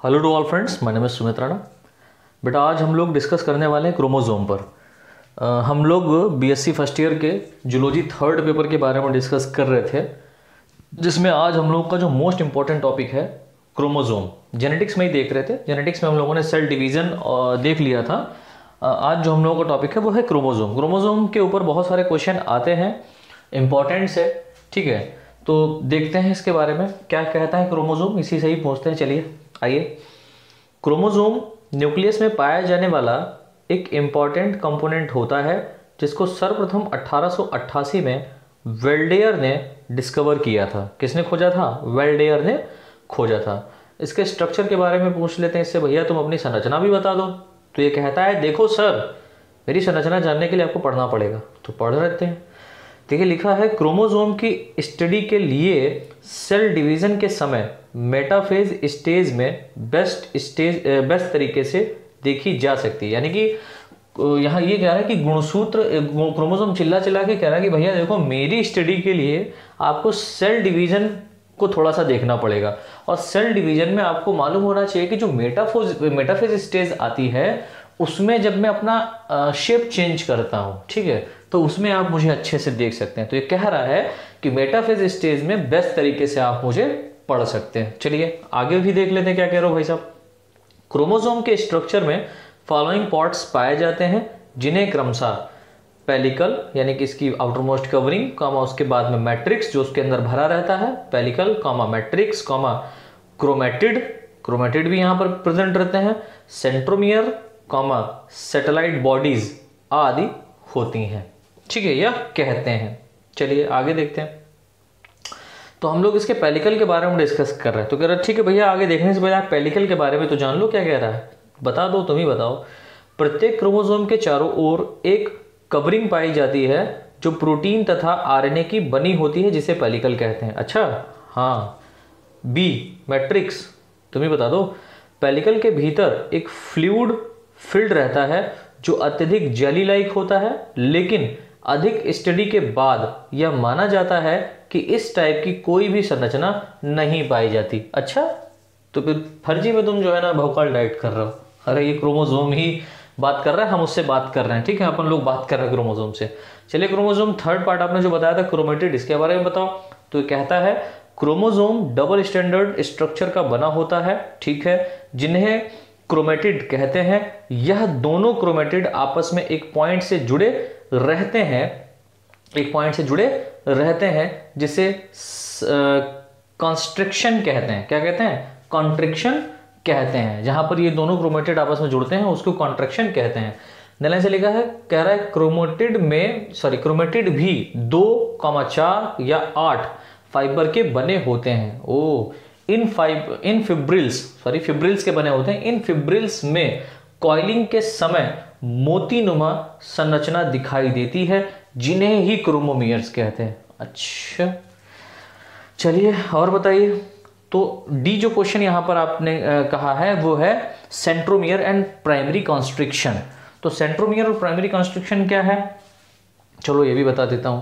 Hello to all friends, my name is Sumit Rana. बेटा आज हम लोग डिस्कस करने वाले हैं क्रोमोसोम पर। हम लोग बीएससी फर्स्ट ईयर के जूलॉजी थर्ड पेपर के बारे में डिस्कस कर रहे थे, जिसमें आज हम लोग का जो मोस्ट इंपॉर्टेंट टॉपिक है क्रोमोसोम। जेनेटिक्स में ही देख रहे थे, जेनेटिक्स में हम लोगों ने सेल डिवीज़न देख लिया था। आज जो हम लोगों का टॉपिक है वो है क्रोमोसोम। क्रोमोसोम के ऊपर बहुत सारे क्वेश्चन आते हैं, इंपॉर्टेंट्स है, ठीक है। तो देखते हैं इसके बारे में क्या कहता है क्रोमोसोम, इसी से ही पहुँचते हैं। चलिए आइए। क्रोमोसोम न्यूक्लियस में पाया जाने वाला एक इम्पॉर्टेंट कंपोनेंट होता है, जिसको सर्वप्रथम 1888 में वेल्डेयर ने डिस्कवर किया था। किसने खोजा था? वेल्डेयर ने खोजा था। इसके स्ट्रक्चर के बारे में पूछ लेते हैं इससे, भैया तुम अपनी संरचना भी बता दो। तो ये कहता है देखो सर, मेरी संरचना जानने के लिए आपको पढ़ना पड़ेगा। तो पढ़ रहते हैं। देखिए लिखा है, क्रोमोसोम की स्टडी के लिए सेल डिवीजन के समय मेटाफेज स्टेज में बेस्ट तरीके से देखी जा सकती है। यानी कि यहाँ ये कह रहा है कि गुणसूत्र क्रोमोसोम चिल्ला चिल्ला के कह रहा है कि भैया देखो, मेरी स्टडी के लिए आपको सेल डिवीजन को थोड़ा सा देखना पड़ेगा। और सेल डिवीजन में आपको मालूम होना चाहिए कि जो मेटाफेज स्टेज आती है, उसमें जब मैं अपना शेप चेंज करता हूँ, ठीक है, तो उसमें आप मुझे अच्छे से देख सकते हैं। तो ये कह रहा है कि मेटाफेज स्टेज में बेस्ट तरीके से आप मुझे पढ़ सकते हैं। चलिए आगे भी देख लेते हैं क्या कह रहे हो भाई साहब। क्रोमोसोम के स्ट्रक्चर में फॉलोइंग पार्ट्स पाए जाते हैं, जिन्हें क्रमशः पेलिकल यानी कि इसकी आउटरमोस्ट कवरिंग, कॉमा उसके बाद में मैट्रिक्स जो उसके अंदर भरा रहता है, pellicle comma matrix comma chromatid भी यहाँ पर प्रेजेंट रहते हैं, सेंट्रोमियर कॉमा सैटेलाइट बॉडीज आदि होती हैं, ठीक है, यह कहते हैं। चलिए आगे देखते हैं। तो हम लोग इसके पेलिकल के बारे में डिस्कस कर रहे हैं। तो कह रहे ठीक है भैया, आगे देखने से पहले आप पेलिकल के बारे में तो जान लो, क्या कह रहा है बता दो, तुम ही बताओ। प्रत्येक क्रोमोसोम के चारों ओर एक कवरिंग पाई जाती है जो प्रोटीन तथा आरएनए की बनी होती है, जिसे पेलिकल कहते हैं। अच्छा हाँ, बी मैट्रिक्स तुम ही बता दो। पेलिकल के भीतर एक फ्लूइड फिल्ड रहता है जो अत्यधिक जेली लाइक होता है, लेकिन अधिक स्टडी के बाद यह माना जाता है कि इस टाइप की कोई भी संरचना नहीं पाई जाती। अच्छा, तो फिर फर्जी में तुम जो है ना भौकाल डाइट कर रहे हो। अरे ये क्रोमोसोम ही बात कर रहा है, हम उससे बात कर रहे हैं, ठीक है, अपन लोग बात कर रहे हैं क्रोमोसोम से। चलिए क्रोमोसोम थर्ड पार्ट आपने जो बताया था क्रोमेटिड, इसके बारे में बताओ। तो ये कहता है क्रोमोसोम डबल स्टैंडर्ड स्ट्रक्चर का बना होता है, ठीक है, जिन्हें क्रोमेटिड कहते हैं। यह दोनों क्रोमेटिड आपस में एक पॉइंट से जुड़े रहते हैं, जिसे कॉन्स्ट्रिक्शन कहते हैं। क्या कहते हैं? कॉन्ट्रिक्शन कहते हैं। जहां पर ये दोनों क्रोमेटिड आपस में जुड़ते हैं उसको कॉन्ट्रैक्शन कहते हैं। नीचे से लिखा है, कह रहा है क्रोमेटिड भी 2, 4 या 8 फाइबर के बने होते हैं। इन फिब्रिल्स के बने होते हैं। इन फिब्रिल्स में कॉइलिंग के समय मोतीनुमा संरचना दिखाई देती है, जिन्हें ही क्रोमोमियर्स कहते हैं। अच्छा चलिए और बताइए। तो डी जो क्वेश्चन यहां पर आपने कहा है वो है सेंट्रोमियर एंड प्राइमरी कॉन्स्ट्रिक्शन। तो सेंट्रोमियर और प्राइमरी कॉन्स्ट्रिक्शन क्या है, चलो ये भी बता देता हूं।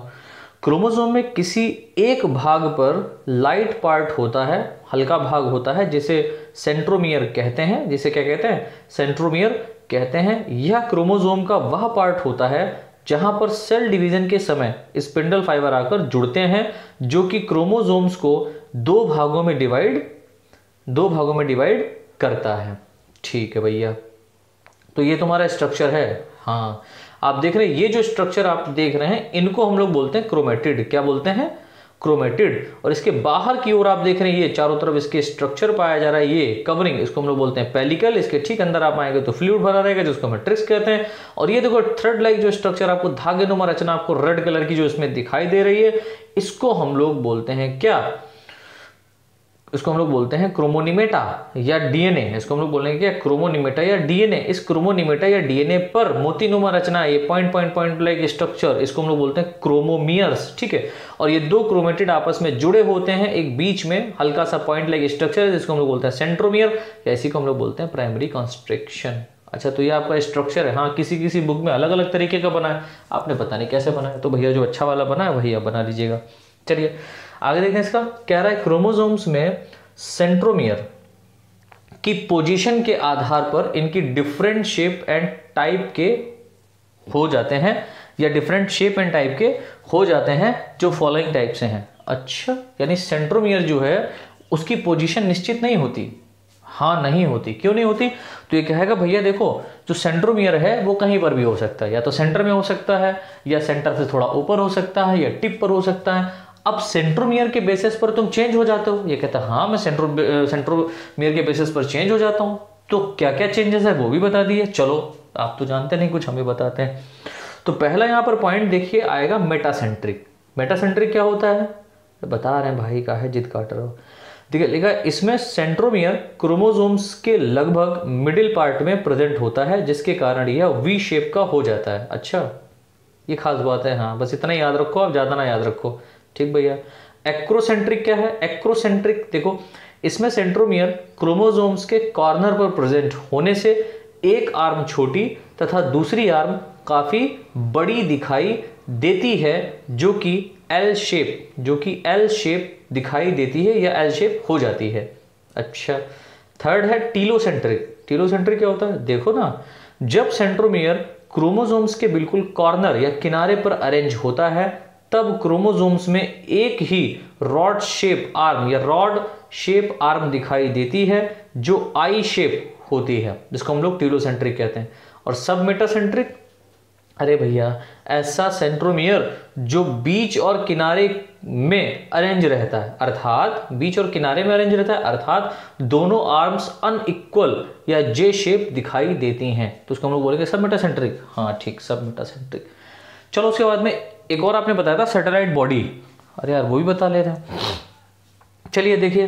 क्रोमोसोम में किसी एक भाग पर लाइट पार्ट होता है, हल्का भाग होता है, जिसे सेंट्रोमियर कहते हैं। जिसे क्या कहते हैं? सेंट्रोमियर कहते हैं। यह क्रोमोसोम का वह पार्ट होता है जहां पर सेल डिवीजन के समय स्पिंडल फाइबर आकर जुड़ते हैं, जो कि क्रोमोसोम्स को दो भागों में डिवाइड करता है। ठीक है भैया, तो ये तुम्हारा स्ट्रक्चर है। हाँ, आप देख रहे हैं ये जो स्ट्रक्चर आप देख रहे हैं, इनको हम लोग बोलते हैं क्रोमेटिड। क्या बोलते हैं? क्रोमेटिड। और इसके बाहर की ओर आप देख रहे हैं ये चारों तरफ इसके स्ट्रक्चर पाया जा रहा है, ये कवरिंग, इसको हम लोग बोलते हैं पेलिकल। इसके ठीक अंदर आप आएंगे तो फ्लूइड भरा रहेगा, जिसको मैट्रिक्स कहते हैं। और ये देखो थ्रेड लाइक जो स्ट्रक्चर आपको, धागेनुमा रचना आपको रेड कलर की जो इसमें दिखाई दे रही है, इसको हम लोग बोलते हैं क्या? इसको हम लोग बोलते हैं क्रोमोनिमेटा या डीएनए। इसको हम लोग बोलेंगे क्या? क्रोमोनिमेटा या डीएनए। इस क्रोमोनिमेटा या डीएनए पर मोतीनुमा रचना, ये पॉइंट लाइक स्ट्रक्चर, इसको हम लोग बोलते हैं क्रोमोमियर्स, ठीक है। और ये दो क्रोमेटिड आपस में जुड़े होते हैं, एक बीच में हल्का सा पॉइंट लाइक स्ट्रक्चर है, जिसको हम लोग बोलते हैं सेंट्रोमियर, या इसी को हम लोग बोलते हैं प्राइमरी कॉन्स्ट्रिक्शन। अच्छा, तो ये आपका स्ट्रक्चर है। हाँ, किसी किसी बुक में अलग अलग तरीके का बना है, आपने पता नहीं कैसे बनाया, तो भैया जो अच्छा वाला बना है वही आप बना लीजिएगा। चलिए आगे देखें। इसका कह रहा है क्रोमोसोम्स में सेंट्रोमियर कि पोजीशन के आधार पर इनकी डिफरेंट शेप एंड टाइप के हो जाते हैं, या डिफरेंट शेप एंड टाइप के हो जाते हैं जो फॉलोइंग टाइप से हैं। अच्छा, यानी सेंट्रोमियर जो है उसकी पोजीशन निश्चित नहीं होती। हाँ, नहीं होती। क्यों नहीं होती? तो ये कहेगा भैया देखो, जो सेंट्रोमियर है वो कहीं पर भी हो सकता है, या तो सेंटर में हो सकता है, या सेंटर से थोड़ा ऊपर हो सकता है, या टिप पर हो सकता है। अब सेंट्रोमियर के बेसिस पर तुम चेंज हो जाते हो। ये कहता है हाँ, मैं सेंट्रोमियर के बेसिस पर चेंज हो जाता हूँ। तो क्या क्या चेंजेस है वो भी बता दिए। चलो, आप तो जानते नहीं कुछ, हमें बताते हैं। तो पहला यहाँ पर पॉइंट देखिए आएगा मेटासेंट्रिक। मेटासेंट्रिक क्या होता है? बता रहे हैं भाई, का है जिद काट रहे हो। ठीक है, लिखा इसमें सेंट्रोमियर क्रोमोसोम्स के लगभग मिडिल पार्ट में प्रेजेंट होता है, जिसके कारण यह वी शेप का हो जाता है। अच्छा, ये खास बात है। हाँ, बस इतना याद रखो, आप ज़्यादा ना याद रखो। ठीक भैया। एक्रोसेंट्रिक क्या है? एक्रोसेंट्रिक देखो, इसमें सेंट्रोमियर क्रोमोसोम्स के कॉर्नर पर प्रेजेंट होने से एक आर्म छोटी तथा दूसरी आर्म काफ़ी बड़ी दिखाई देती है, जो कि एल शेप दिखाई देती है, या एल शेप हो जाती है। अच्छा, थर्ड है टीलोसेंट्रिक। टीलोसेंट्रिक क्या होता है? देखो ना, जब सेंट्रोमियर क्रोमोसोम्स के बिल्कुल कॉर्नर या किनारे पर अरेंज होता है, तब क्रोमोसोम्स में एक ही रॉड शेप आर्म दिखाई देती है, जो आई शेप होती है, जिसको हम लोग टीलोसेंट्रिक कहते हैं। और सब मेटासेंट्रिक, अरे भैया ऐसा सेंट्रोमियर जो बीच और किनारे में अरेंज रहता है, अर्थात दोनों आर्म्स अनइक्वल या जे शेप दिखाई देती हैं, तो उसको हम लोग बोलेंगे सब मेटासेंट्रिक। हाँ ठीक, सब मेटासेंट्रिक। चलो, उसके बाद में एक और आपने बताया था सैटेलाइट बॉडी। अरे यार, वो भी बता ले रहे हैं। चलिए देखिए,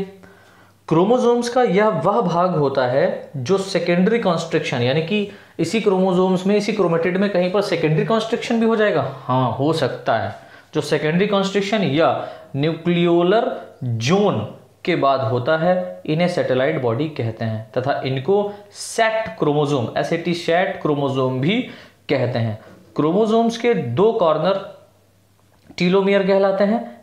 क्रोमोसोम्स का यह वह भाग होता है जो सेकेंडरी कॉन्स्ट्रिक्शन, यानी कि इसी क्रोमोसोम्स में, इसी क्रोमेटिड में कहीं पर सेकेंडरी कॉन्स्ट्रिक्शन भी हो जाएगा। हाँ, हो सकता है। जो सेकेंडरी कॉन्स्ट्रिक्शन या न्यूक्लियोलर जोन के बाद होता है, इन्हें सैटेलाइट बॉडी कहते हैं, तथा इनको सेट क्रोमोसोम भी कहते हैं। क्रोमोसोम्स के दो कॉर्नर टीलोमियर कहलाते हैं।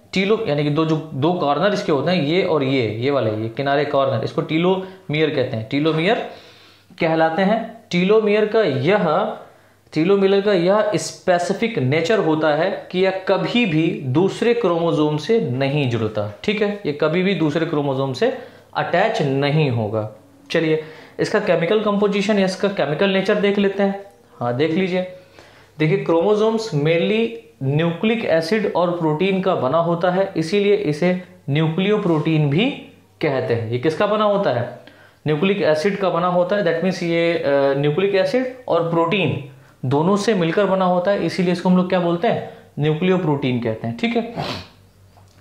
यानी कि दो कॉर्नर इसके होते हैं, ये और ये वाले, ये किनारे कॉर्नर, इसको टीलोमियर कहते हैं, टीलोमियर कहलाते हैं। टीलोमियर का यह स्पेसिफिक नेचर होता है कि यह कभी भी दूसरे क्रोमोसोम से नहीं जुड़ता। ठीक है, ये कभी भी दूसरे क्रोमोसोम से अटैच नहीं होगा। चलिए, इसका केमिकल कंपोजिशन या इसका केमिकल नेचर देख लेते हैं। हाँ, देख लीजिए। देखिए, क्रोमोसोम्स मेनली न्यूक्लिक एसिड और प्रोटीन का बना होता है, इसीलिए इसे न्यूक्लियोप्रोटीन भी कहते हैं। ये किसका बना होता है? न्यूक्लिक एसिड का बना होता है। दैट मीन्स ये न्यूक्लिक एसिड और प्रोटीन दोनों से मिलकर बना होता है, इसीलिए इसको हम लोग क्या बोलते हैं? न्यूक्लियोप्रोटीन कहते हैं। ठीक है,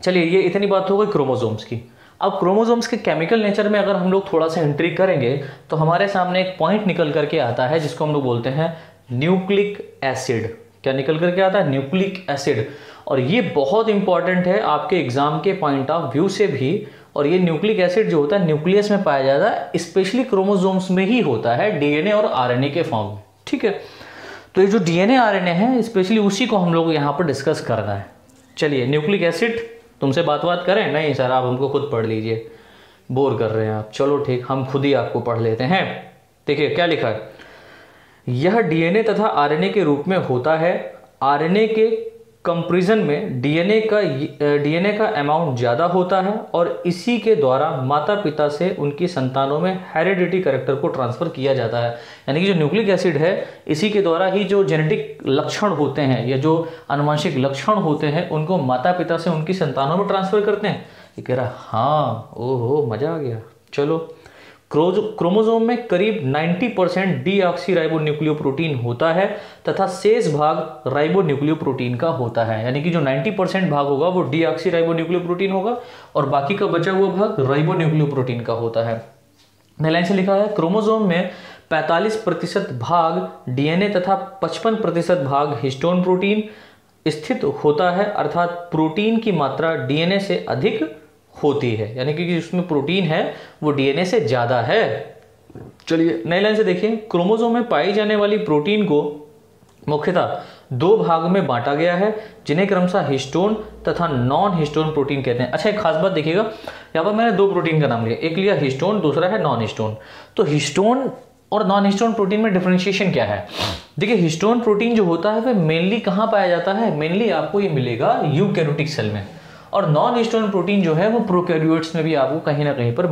चलिए, ये इतनी बात हो गई क्रोमोसोम्स की। अब क्रोमोसोम्स के केमिकल नेचर में अगर हम लोग थोड़ा सा एंट्री करेंगे, तो हमारे सामने एक पॉइंट निकल करके आता है, जिसको हम लोग बोलते हैं न्यूक्लिक एसिड। क्या निकल करके आता है? Nucleic acid. और ये बहुत इंपॉर्टेंट है आपके एग्जाम के पॉइंट ऑफ व्यू से भी। और ये न्यूक्लिक एसिड जो होता है न्यूक्लियस में पाया जाता है, स्पेशली क्रोमोसोम्स में ही होता है, डीएनए और आरएनए के फॉर्म में। ठीक है, तो ये जो डीएनए आरएनए है, स्पेशली उसी को हम लोग यहाँ पर डिस्कस करना है। चलिए, न्यूक्लिक एसिड, तुमसे बात करें? नहीं सर, आप हमको खुद पढ़ लीजिए, बोर कर रहे हैं आप। चलो ठीक, हम खुद ही आपको पढ़ लेते हैं। देखिए क्या लिखा है। यह डीएनए तथा आरएनए के रूप में होता है। आरएनए के कंपैरिजन में डीएनए का अमाउंट ज़्यादा होता है, और इसी के द्वारा माता पिता से उनकी संतानों में हेरिडिटी कैरेक्टर को ट्रांसफ़र किया जाता है। यानी कि जो न्यूक्लिक एसिड है, इसी के द्वारा ही जो जेनेटिक लक्षण होते हैं या जो आनुवंशिक लक्षण होते हैं, उनको माता पिता से उनकी संतानों में ट्रांसफ़र करते हैं। ये कह रहा हाँ, ओहो मज़ा आ गया। चलो, क्रोमोसोम में करीब 90% डीऑक्सीराइबोन्यूक्लियोप्रोटीन होता है, तथा शेष भाग राइबोन्यूक्लियोप्रोटीन का होता है। यानी कि जो 90% भाग होगा वो डीऑक्सीराइबोन्यूक्लियोप्रोटीन होगा, और बाकी का बचा हुआ भाग राइबोन्यूक्लियोप्रोटीन का होता है। नई लाइन से लिखा है, क्रोमोसोम में 45% भाग डीएनए तथा 55% भाग हिस्टोन प्रोटीन स्थित होता है, अर्थात प्रोटीन की मात्रा डीएनए से अधिक होती है। यानी कि उसमें प्रोटीन है वो डीएनए से ज़्यादा है। चलिए, नई लाइन से देखिए, क्रोमोसोम में पाई जाने वाली प्रोटीन को मुख्यतः दो भाग में बांटा गया है, जिन्हें क्रमशः हिस्टोन तथा नॉन हिस्टोन प्रोटीन कहते हैं। अच्छा, एक खास बात देखिएगा, यहाँ पर मैंने दो प्रोटीन का नाम लिया, एक लिया हिस्टोन, दूसरा है नॉन हिस्टोन। तो हिस्टोन और नॉन हिस्टोन प्रोटीन में डिफरेंशिएशन क्या है? देखिए, हिस्टोन प्रोटीन जो होता है वह मेनली कहाँ पाया जाता है? मेनली आपको ये मिलेगा यूकैरियोटिक सेल में, और नॉन हिस्टोन प्रोटीन जो है वो प्रोकैरियोट्स में भी आपको कहीं ना कहीं पर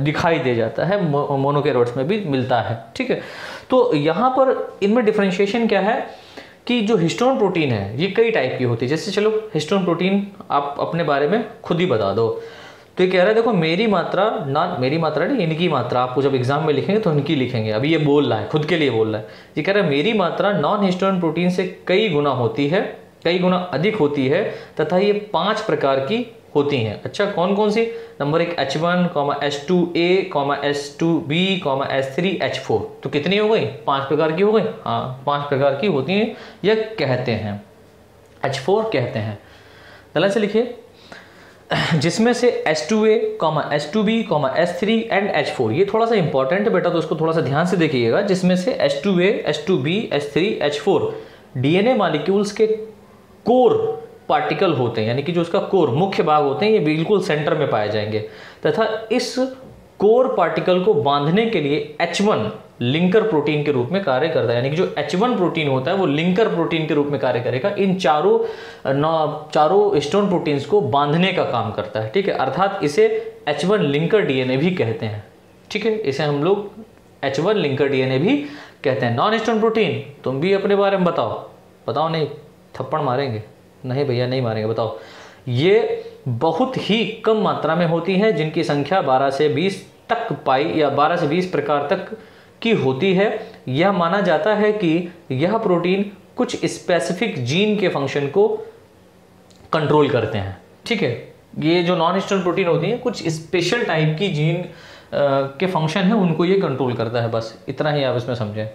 दिखाई दे जाता है, मोनोकैरियोट्स में भी मिलता है। ठीक है, तो यहाँ पर इनमें डिफरेंशिएशन क्या है कि जो हिस्टोन प्रोटीन है ये कई टाइप की होती है। जैसे चलो हिस्टोन प्रोटीन आप अपने बारे में खुद ही बता दो। तो ये कह रहा है देखो, मेरी मात्रा ना, मेरी मात्रा नहीं, इनकी मात्रा, आपको जब एग्जाम में लिखेंगे तो इनकी लिखेंगे। अभी ये बोल रहा है, खुद के लिए बोल रहा है। ये कह रहा है मेरी मात्रा नॉन हिस्टोन प्रोटीन से कई गुना होती है, कई गुना अधिक होती है, तथा ये 5 प्रकार की होती हैं। अच्छा, कौन कौन सी? Number 1 H1, H2A, H2B, H3, H4। तो कितनी हो गई? 5 प्रकार की हो गई। हाँ, 5 प्रकार की होती हैं, यह कहते हैं, H4 कहते हैं। गलत से लिखिए, जिसमें से H2A, H2B, H3 and H4, ये थोड़ा सा इंपॉर्टेंट है बेटा, तो उसको थोड़ा सा ध्यान से देखिएगा। जिसमें से H2A, H2B, H3, H4 DNA molecules के कोर पार्टिकल होते हैं, यानी कि जो उसका कोर, मुख्य भाग होते हैं, ये बिल्कुल सेंटर में पाए जाएंगे, तथा इस कोर पार्टिकल को बांधने के लिए H1 लिंकर प्रोटीन के रूप में कार्य करता है। यानी कि जो H1 प्रोटीन होता है वो लिंकर प्रोटीन के रूप में कार्य करेगा, इन चारों हिस्टोन प्रोटीन्स को बांधने का काम करता है। ठीक है, अर्थात इसे H1 लिंकर डीएनए भी कहते हैं। ठीक है, इसे हम लोग H1 लिंकर डीएनए भी कहते हैं। नॉन हिस्टोन प्रोटीन, तुम भी अपने बारे में बताओ। बताओ, नहीं थप्पड़ मारेंगे? नहीं भैया, नहीं मारेंगे, बताओ। ये बहुत ही कम मात्रा में होती हैं, जिनकी संख्या 12 से 20 तक पाई, या 12 से 20 प्रकार तक की होती है। यह माना जाता है कि यह प्रोटीन कुछ स्पेसिफिक जीन के फंक्शन को कंट्रोल करते हैं। ठीक है, ये जो नॉन हिस्टोन प्रोटीन होती हैं कुछ स्पेशल टाइप की जीन के फंक्शन है, उनको ये कंट्रोल करता है। बस इतना ही आप इसमें समझें।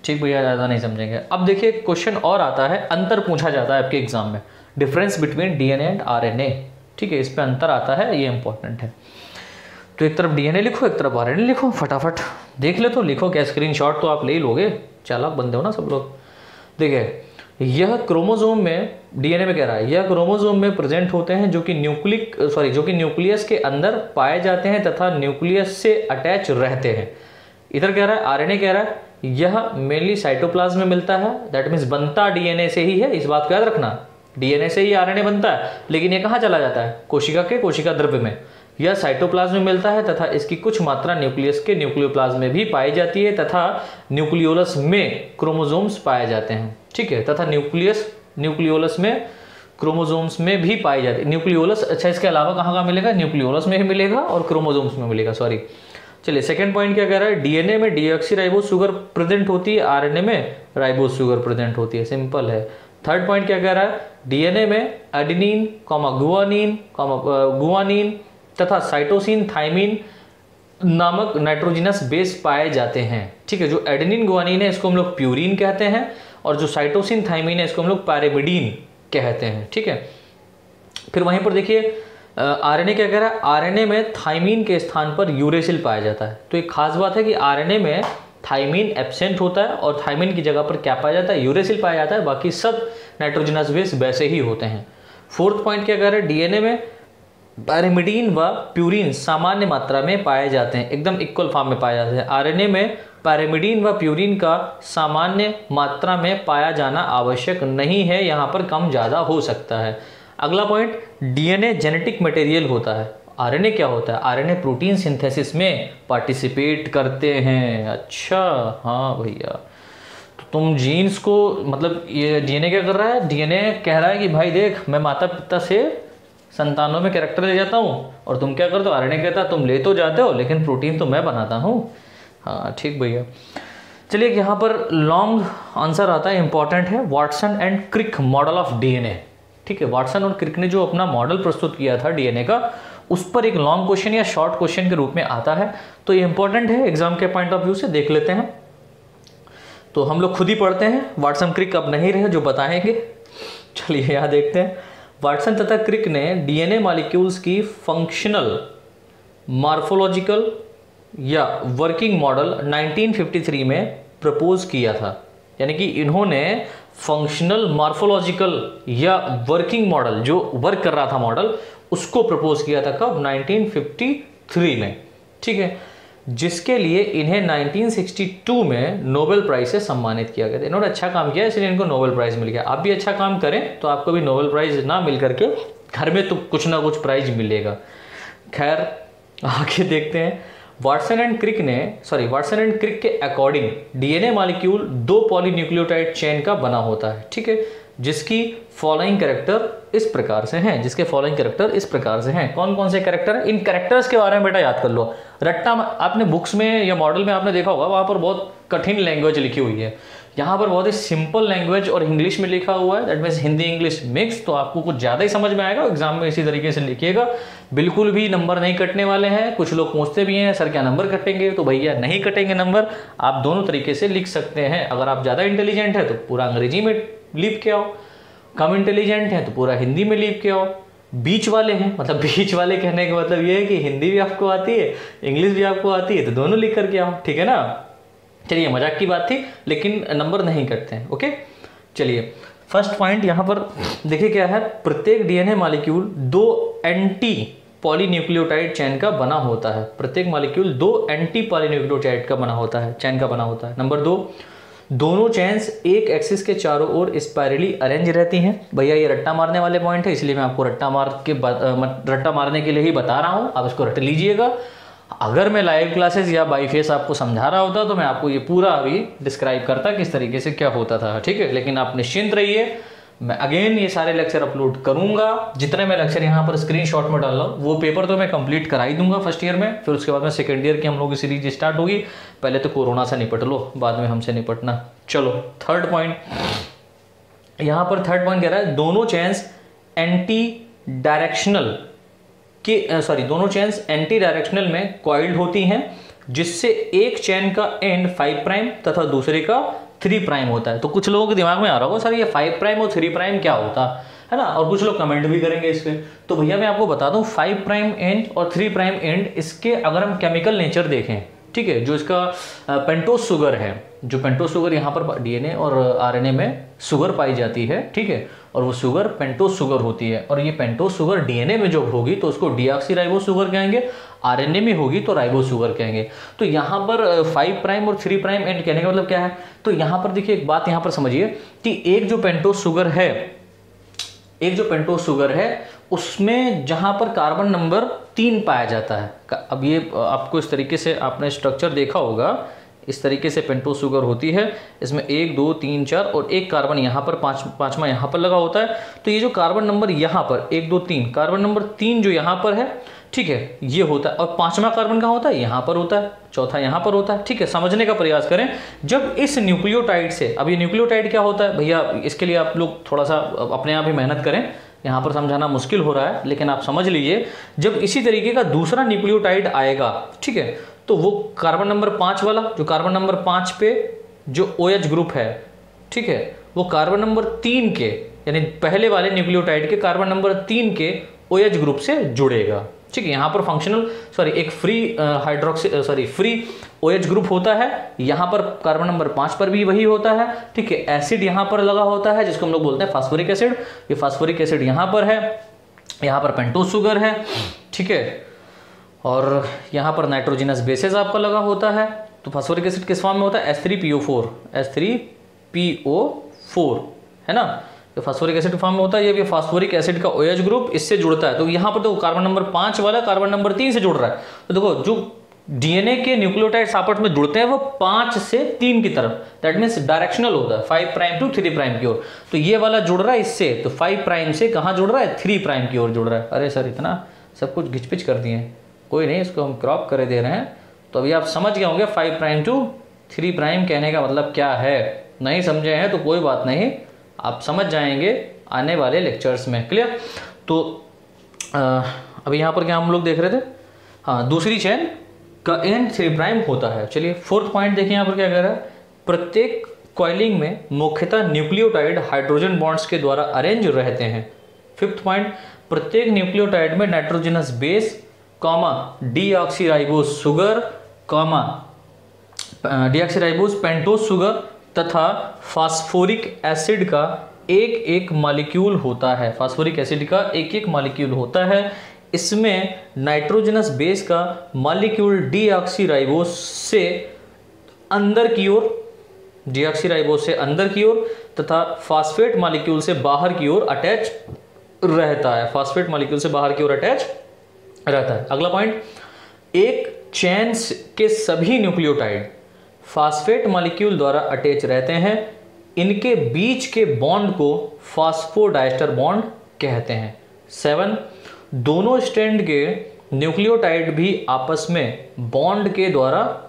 ठीक भैया, ज़्यादा नहीं समझेंगे। अब देखिए, क्वेश्चन और आता है, अंतर पूछा जाता है आपके एग्जाम में, difference between DNA and RNA. ठीक है, इस पे अंतर आता है, ये इंपॉर्टेंट है। तो एक तरफ डीएनए लिखो, एक तरफ आरएनए लिखो, फटाफट देख ले तो लिखो क्या, स्क्रीनशॉट तो आप ले ही लोगे, चालाक बंदे हो ना सब लोग। देखिए, यह क्रोमोसोम में, डीएनए में कह रहा है, यह क्रोमोसोम में प्रेजेंट होते हैं, जो कि न्यूक्लियस के अंदर पाए जाते हैं तथा न्यूक्लियस से अटैच रहते हैं। इधर कह रहा है, आरएनए कह रहा है यह मेनली साइटोप्लाज्म में मिलता है, दैट मीन्स बनता डीएनए से ही है। इस बात को याद रखना, डीएनए से ही आरएनए बनता है, लेकिन ये कहाँ चला जाता है? कोशिका द्रव्य में। यह साइटोप्लाज्म में मिलता है तथा इसकी कुछ मात्रा न्यूक्लियस के न्यूक्लियोप्लाज्म में भी पाई जाती है, तथा न्यूक्लियोलस में क्रोमोसोम्स पाए जाते हैं। ठीक है, तथा न्यूक्लियोलस में क्रोमोसोम्स में भी पाई जाती है। न्यूक्लियोलस, अच्छा, इसके अलावा कहाँ कहाँ मिलेगा? न्यूक्लियोलस में ही मिलेगा और क्रोमोसोम्स में मिलेगा, सॉरी। चलिए, सेकंड पॉइंट क्या कह रहा है? डीएनए में डीऑक्सीराइबोस शुगर प्रेजेंट होती है, आरएनए में राइबोस शुगर प्रेजेंट होती है, सिंपल है। थर्ड पॉइंट क्या कह रहा है? डीएनए में एडेनिन, गुआनिन तथा साइटोसिन, थाइमिन नामक नाइट्रोजिनस बेस पाए जाते हैं। ठीक है, जो एडेनिन गुआनिन है इसको हम लोग प्यूरिन कहते हैं, और जो साइटोसिन थाइमिन है इसको हम लोग पैरामिडीन कहते हैं। ठीक है, फिर वहीं पर देखिए आरएनए क्या कह रहा है? आरएनए में थाइमिन के स्थान पर यूरेसिल पाया जाता है। तो एक खास बात है कि आरएनए में थाइमिन एब्सेंट होता है और थाइमिन की जगह पर क्या पाया जाता है? यूरेसिल पाया जाता है, बाकी सब नाइट्रोजनस बेस वैसे ही होते हैं। फोर्थ पॉइंट क्या कह रहा है? डीएनए में पैरामिडीन व प्यूरिन सामान्य मात्रा में पाए जाते हैं, एकदम इक्वल फॉर्म में पाए जाते हैं। आरएनए में पैरामिडीन व प्यूरिन का सामान्य मात्रा में पाया जाना आवश्यक नहीं है, यहाँ पर कम ज़्यादा हो सकता है। अगला पॉइंट, डीएनए जेनेटिक मटेरियल होता है। आरएनए क्या होता है? आरएनए प्रोटीन सिंथेसिस में पार्टिसिपेट करते हैं। अच्छा, हाँ भैया, तो तुम जीन्स को, मतलब ये डीएनए क्या कर रहा है? डीएनए कह रहा है कि भाई देख, मैं माता पिता से संतानों में कैरेक्टर ले जाता हूँ, और तुम क्या करते हो? आरएनए कहता है तुम ले तो जाते हो, लेकिन प्रोटीन तो मैं बनाता हूँ। हाँ ठीक भैया। चलिए, यहाँ पर लॉन्ग आंसर आता है, इंपॉर्टेंट है, Watson and Crick model of DNA. ठीक है, वाटसन और क्रिक ने जो अपना मॉडल प्रस्तुत किया था डीएनए का, उस पर एक लॉन्ग क्वेश्चन या शॉर्ट क्वेश्चन के रूप में आता है, तो ये इंपॉर्टेंट है, एग्जाम के पॉइंट ऑफ व्यू से देख लेते हैं। तो हम लोग खुद ही पढ़ते हैं, वाटसन क्रिक अब नहीं रहे जो बताएंगे। चलिए यहाँ देखते हैं। वाटसन तथा क्रिक ने डीएनए मॉलिक्यूल्स की फंक्शनल, मॉर्फोलॉजिकल या वर्किंग मॉडल 1953 में प्रपोज किया था। यानी कि इन्होंने फंक्शनल मॉर्फोलॉजिकल या वर्किंग मॉडल, जो वर्क कर रहा था मॉडल, उसको प्रपोज किया था कब? 1953 में, ठीक है, जिसके लिए इन्हें 1962 में नोबेल प्राइज से सम्मानित किया गया था। इन्होंने अच्छा काम किया इसलिए इनको नोबेल प्राइज मिल गया। आप भी अच्छा काम करें तो आपको भी नोबेल प्राइज ना मिल करके घर में तो कुछ ना कुछ प्राइज मिलेगा। खैर आगे देखते हैं। वाटसन एंड क्रिक के according DNA molecule 2 polynucleotide chain का बना होता है, ठीक है, जिसकी फॉलोइंग कैरेक्टर इस प्रकार से हैं। कौन कौन से कैरेक्टर हैं? इन कैरेक्टर्स के बारे में बेटा याद कर लो। रट्टा आपने बुक्स में या मॉडल में आपने देखा होगा, वहाँ पर बहुत कठिन लैंग्वेज लिखी हुई है, यहाँ पर बहुत ही सिंपल लैंग्वेज और इंग्लिश में लिखा हुआ है, that means Hindi English mix, तो आपको कुछ ज़्यादा ही समझ में आएगा। एग्जाम में इसी तरीके से लिखिएगा, बिल्कुल भी नंबर नहीं कटने वाले हैं। कुछ लोग पूछते भी हैं सर क्या नंबर कटेंगे, तो भैया नहीं कटेंगे नंबर, आप दोनों तरीके से लिख सकते हैं। अगर आप ज़्यादा इंटेलिजेंट है तो पूरा अंग्रेजी में लिख के आओ, कम इंटेलिजेंट है तो पूरा हिंदी में लिख के आओ, बीच वाले हैं, मतलब बीच वाले कहने का मतलब ये है कि हिंदी भी आपको आती है, इंग्लिश भी आपको आती है, तो दोनों लिख करके आओ, ठीक है ना। चलिए मजाक की बात थी, लेकिन नंबर नहीं कटते हैं, ओके। चलिए फर्स्ट पॉइंट यहाँ पर देखिए क्या है। प्रत्येक DNA molecule 2 anti polynucleotide chain का बना होता है। प्रत्येक मॉलिक्यूल 2 एंटी पॉलीन्यूक्लियोटाइड का बना होता है, चेन का बना होता है। नंबर 2, दोनों चेन्स एक एक्सिस के चारों ओर स्पाइरली अरेंज रहती हैं। भैया ये रट्टा मारने वाले पॉइंट है, इसलिए मैं आपको रट्टा मारने के लिए ही बता रहा हूँ, आप इसको रट लीजिएगा। अगर मैं लाइव क्लासेस या बाई फेस आपको समझा रहा होता तो मैं आपको ये पूरा अभी डिस्क्राइब करता किस तरीके से क्या होता था, ठीक है। लेकिन आप निश्चिंत रहिए, मैं अगेन ये सारे लेक्चर अपलोड करूंगा। जितने मैं लेक्चर यहाँ पर स्क्रीनशॉट में डाल रहा हूँ वो पेपर तो मैं कंप्लीट करा ही दूंगा फर्स्ट ईयर में, फिर उसके बाद में सेकेंड ईयर की हम लोग की सीरीज स्टार्ट होगी। पहले तो कोरोना से निपट लो, बाद में हमसे निपटना। चलो थर्ड पॉइंट, यहाँ पर थर्ड पॉइंट कह रहा है दोनों चेन्स एंटी डायरेक्शनल में कॉइल्ड होती हैं, जिससे एक चेन का एंड 5 प्राइम तथा दूसरे का 3 प्राइम होता है। तो कुछ लोगों के दिमाग में आ रहा होगा सर ये 5 प्राइम और 3 प्राइम क्या होता है ना, और कुछ लोग कमेंट भी करेंगे इस पे। तो भैया मैं आपको बता दूं 5 प्राइम एंड और 3 प्राइम एंड, इसके अगर हम केमिकल नेचर देखें, ठीक है, जो इसका पेंटोस शुगर है, जो पेंटोस शुगर यहाँ पर डीएनए और आरएनए में शुगर पाई जाती है, ठीक है, और वो शुगर पेंटोस शुगर होती है। और ये पेंटोस शुगर डीएनए में जब होगी तो उसको डीऑक्सीराइबोस शुगर कहेंगे, आरएनए में होगी तो राइबोस शुगर कहेंगे। तो यहाँ पर 5 प्राइम और 3 प्राइम एंड कहने का मतलब क्या है, तो यहाँ पर देखिए एक बात यहाँ पर समझिए कि एक जो पेंटोस शुगर है उसमें जहाँ पर कार्बन नंबर 3 पाया जाता है। अब ये आपको इस तरीके से आपने स्ट्रक्चर देखा होगा, इस तरीके से पेंटोस शुगर होती है, इसमें 1 2 3 4 और एक कार्बन यहाँ पर पांचवा यहाँ पर लगा होता है। तो ये जो कार्बन नंबर यहाँ पर 1 2 3, कार्बन नंबर 3 जो यहाँ पर है, ठीक है, ये होता है। और 5वां कार्बन कहाँ होता है? यहाँ पर होता है। चौथा यहाँ पर होता है, ठीक है। समझने का प्रयास करें, जब इस न्यूक्लियोटाइड से, अब ये न्यूक्लियोटाइड क्या होता है भैया, इसके लिए आप लोग थोड़ा सा अपने आप ही मेहनत करें, यहाँ पर समझाना मुश्किल हो रहा है, लेकिन आप समझ लीजिए। जब इसी तरीके का दूसरा न्यूक्लियोटाइड आएगा, ठीक है, तो वो कार्बन नंबर 5 वाला, जो कार्बन नंबर 5 पे जो OH ग्रुप है, ठीक है, वो कार्बन नंबर 3 के, यानी पहले वाले न्यूक्लियोटाइड के कार्बन नंबर 3 के OH ग्रुप से जुड़ेगा, ठीक है। यहाँ पर एक फ्री OH ग्रुप होता है, यहाँ पर कार्बन नंबर 5 पर भी वही होता है, ठीक है। एसिड यहाँ पर लगा होता है जिसको हम लोग बोलते हैं फास्फोरिक एसिड। ये फास्फोरिक एसिड यहाँ पर है, यहाँ पर पेंटोस शुगर है, ठीक है, और यहाँ पर नाइट्रोजिनस बेसेस आपका लगा होता है। तो फास्फोरिक एसिड किस फॉर्म में होता है? H3PO4 है ना, तो फास्फोरिक एसिड फॉर्म में होता है। ये फास्फोरिक एसिड का OH ग्रुप इससे जुड़ता है। तो यहाँ पर देखो कार्बन नंबर 5 वाला कार्बन नंबर 3 से जुड़ रहा है। तो देखो जो डीएनए के न्यूक्लियोटाइड्स आपस में जुड़ते हैं वो 5 से 3 की तरफ, दैट मीन्स डायरेक्शनल होता है, 5 प्राइम टू 3 प्राइम की ओर। तो ये वाला जुड़ रहा है इससे, तो 5 प्राइम से कहाँ जुड़ रहा है? 3 प्राइम की ओर जुड़ रहा है। अरे सर इतना सब कुछ घिचपिच कर दिए, कोई नहीं, इसको हम क्रॉप कर दे रहे हैं। तो अभी आप समझ गए होंगे 5 प्राइम टू 3 प्राइम कहने का मतलब क्या है। नहीं समझे हैं तो कोई बात नहीं, आप समझ जाएंगे आने वाले लेक्चर्स में। क्लियर? तो अभी यहाँ पर क्या हम लोग देख रहे थे, हाँ, दूसरी चेन का एंड 3 प्राइम होता है। चलिए फोर्थ पॉइंट देखिए यहाँ पर क्या कह रहा है। प्रत्येक कॉइलिंग में मुख्यतः न्यूक्लियोटाइड हाइड्रोजन बॉन्ड्स के द्वारा अरेंज रहते हैं। फिफ्थ पॉइंट, प्रत्येक न्यूक्लियोटाइड में nitrogenous base, deoxyribose sugar, deoxyribose pentose sugar, तथा फास्फोरिक एसिड का एक एक मॉलिक्यूल होता है। फास्फोरिक एसिड का एक एक मॉलिक्यूल होता है। इसमें नाइट्रोजनस बेस का मॉलिक्यूल डीऑक्सीराइबोस से अंदर की ओर, डीऑक्सीराइबोस से अंदर की ओर तथा फास्फेट मॉलिक्यूल से बाहर की ओर अटैच रहता है। फास्फेट मॉलिक्यूल से बाहर की ओर अटैच रहता है। अगला पॉइंट, एक चेन के सभी न्यूक्लियोटाइड फास्फेट मॉलिक्यूल द्वारा अटैच रहते हैं। इनके बीच के बॉन्ड को फास्फोडाइस्टर बॉन्ड कहते हैं। 7, दोनों स्ट्रैंड के न्यूक्लियोटाइड भी आपस में बॉन्ड के द्वारा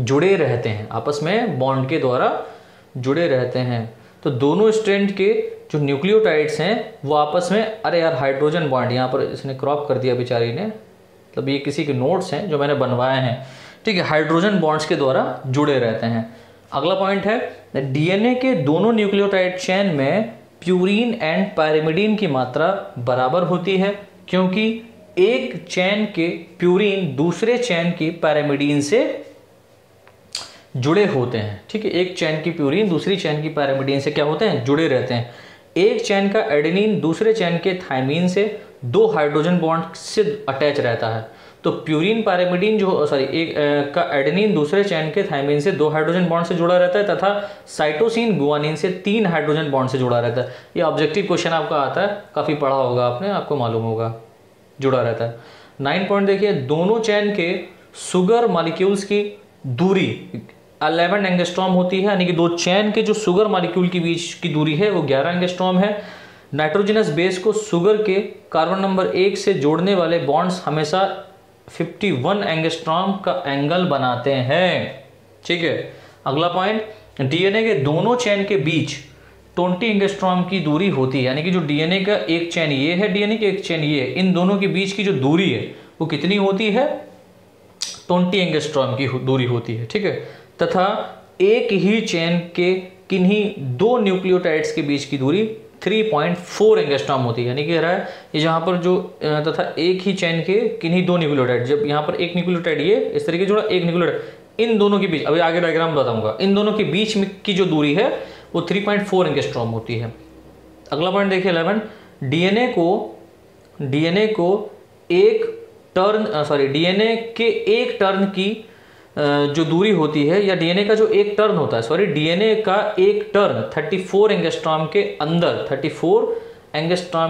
जुड़े रहते हैं। आपस में बॉन्ड के द्वारा जुड़े रहते हैं। तो दोनों स्ट्रैंड के जो न्यूक्लियोटाइड्स हैं वो आपस में, अरे यार हाइड्रोजन बॉन्ड यहाँ पर इसने क्रॉप कर दिया बेचारी ने, मतलब ये किसी के नोट्स हैं जो मैंने बनवाए हैं, ठीक है, हाइड्रोजन बॉन्ड्स के द्वारा जुड़े रहते हैं। अगला पॉइंट है, डीएनए के दोनों न्यूक्लियोटाइड चेन में प्यूरीन एंड पायरिमिडीन की मात्रा बराबर होती है, क्योंकि एक चेन के प्यूरीन दूसरे चेन की पायरिमिडीन से जुड़े होते हैं। ठीक है, एक चेन की प्यूरीन दूसरी चेन की पायरिमिडीन से क्या होते हैं, जुड़े रहते हैं। एक चेन का एडेनिन दूसरे चेन के थायमीन से 2 हाइड्रोजन बॉन्ड से अटैच रहता है। तो प्यूरीन पायरिमिडीन जो एक का एडेनिन दूसरे चेन के थायमीन से 2 हाइड्रोजन बॉन्ड से जुड़ा रहता है तथा साइटोसिन गुआनिन से 3 हाइड्रोजन बॉन्ड से जुड़ा रहता है। ये ऑब्जेक्टिव क्वेश्चन आपका आता है, काफ़ी पढ़ा होगा आपने, आपको मालूम होगा, जुड़ा रहता है। 9 पॉइंट देखिए, दोनों चेन के सुगर मॉलिक्यूल्स की दूरी 11 एंगस्ट्रॉम होती है, यानी कि दो चेन के जो सुगर मॉलिक्यूल के बीच की दूरी है वो 11 एंगस्ट्रॉम है। नाइट्रोजनस बेस को सुगर के कार्बन नंबर 1 से जोड़ने वाले बॉन्ड्स हमेशा 51 एंगस्ट्रॉम का एंगल बनाते हैं। ठीक है, अगला पॉइंट, डीएनए के दोनों चेन के बीच 20 एंगस्ट्रॉम की दूरी होती है, यानी कि जो डीएनए का एक चेन ये है, डीएनए की एक चेन ये है, इन दोनों के बीच की जो दूरी है वो कितनी होती है, 20 एंगस्ट्रॉम की दूरी होती है। ठीक है, तथा एक ही चेन के किन्हीं 2 न्यूक्लियोटाइड्स के बीच की दूरी 3.4 एंगस्ट्रॉम होती है, यानी कि रहा है ये जहाँ पर जो तथा एक ही चेन के किन्हीं 2 न्यूक्लियोटाइड, जब यहाँ पर एक न्यूक्लियोटाइड ये इस तरीके जुड़ा, एक न्यूक्लियोटाइड, इन दोनों के बीच, अभी आगे डायग्राम बताऊंगा, इन दोनों के बीच में की जो दूरी है वो 3.4 एंगस्ट्रॉम होती है। अगला पॉइंट देखिए 11, डीएनए के एक टर्न की जो दूरी होती है, या डीएनए का जो एक टर्न होता है, डीएनए का एक टर्न 34 एंगस्ट्रॉम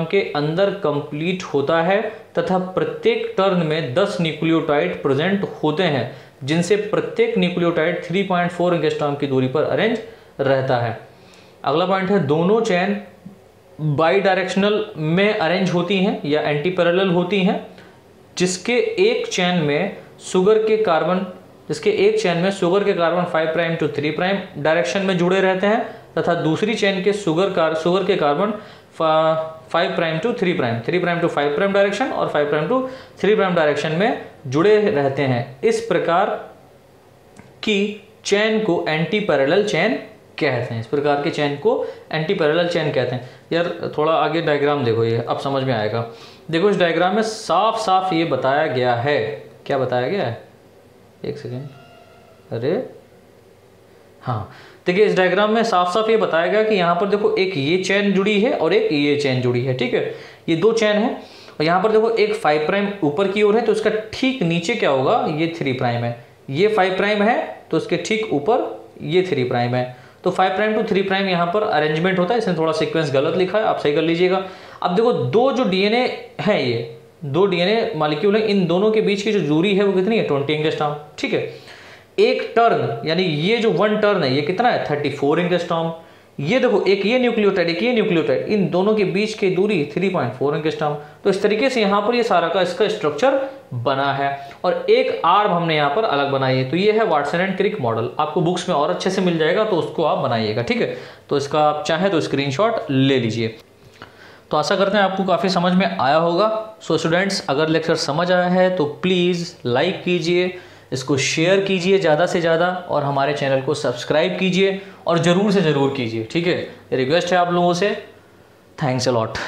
के अंदर कंप्लीट होता है तथा प्रत्येक टर्न में 10 न्यूक्लियोटाइड प्रेजेंट होते हैं, जिनसे प्रत्येक न्यूक्लियोटाइड 3.4 एंगस्ट्रॉम की दूरी पर अरेंज रहता है। अगला पॉइंट है, दोनों चेन बाई डायरेक्शनल में अरेंज होती हैं या एंटी पैरेलल होती हैं, जिसके एक चेन में सुगर के कार्बन 5' to 3' डायरेक्शन में जुड़े रहते हैं तथा दूसरी चेन के सुगर के कार्बन 5' to 3', 3' to 5' डायरेक्शन और 5' to 3' डायरेक्शन में जुड़े रहते हैं। इस प्रकार की चेन को एंटी पैरेलल चेन कहते हैं। इस प्रकार के चेन को एंटी पैरेलल चेन कहते हैं। यार थोड़ा आगे डायग्राम देखो, ये अब समझ में आएगा। देखो इस डायग्राम में साफ साफ ये बताया गया है, क्या बताया गया है, एक सेकेंड, अरे हाँ, देखिए इस डायग्राम में साफ साफ ये बताया गया कि यहाँ पर देखो एक ये चेन जुड़ी है और एक ये चेन जुड़ी है। ठीक है, ये 2 चेन है और यहाँ पर देखो एक 5' ऊपर की ओर है, तो इसका ठीक नीचे क्या होगा, ये 3' है, ये 5' है तो इसके ठीक ऊपर ये 3' है, तो 5' to 3' यहाँ पर अरेंजमेंट होता है। इसने थोड़ा सीक्वेंस गलत लिखा है, आप सही कर लीजिएगा। अब देखो 2 जो डीएनए है, ये 2 डीएनए मॉलिक्यूल है, इन दोनों के बीच की जो दूरी है वो कितनी है, 20 एंगस्ट्रॉम। ठीक है, एक टर्न यानी ये जो 1 टर्न है ये कितना है, 34 एंगस्ट्रॉम। ये देखो एक ये न्यूक्लियोटाइड, एक ये न्यूक्लियोटाइड, इन दोनों के बीच की दूरी 3.4 एंगस्ट्रॉम। तो इस तरीके से यहाँ पर ये सारा का इसका स्ट्रक्चर बना है और एक आर्म हमने यहाँ पर अलग बनाई है। तो ये है वाटसन एंड क्रिक मॉडल, आपको बुक्स में और अच्छे से मिल जाएगा, तो उसको आप बनाइएगा। ठीक है, तो इसका आप चाहें तो स्क्रीनशॉट ले लीजिए। तो आशा करते हैं आपको काफ़ी समझ में आया होगा। सो स्टूडेंट्स, अगर लेक्चर समझ आया है तो प्लीज़ लाइक कीजिए, इसको शेयर कीजिए ज़्यादा से ज़्यादा और हमारे चैनल को सब्सक्राइब कीजिए और ज़रूर से ज़रूर कीजिए। ठीक है, रिक्वेस्ट है आप लोगों से। Thanks a lot.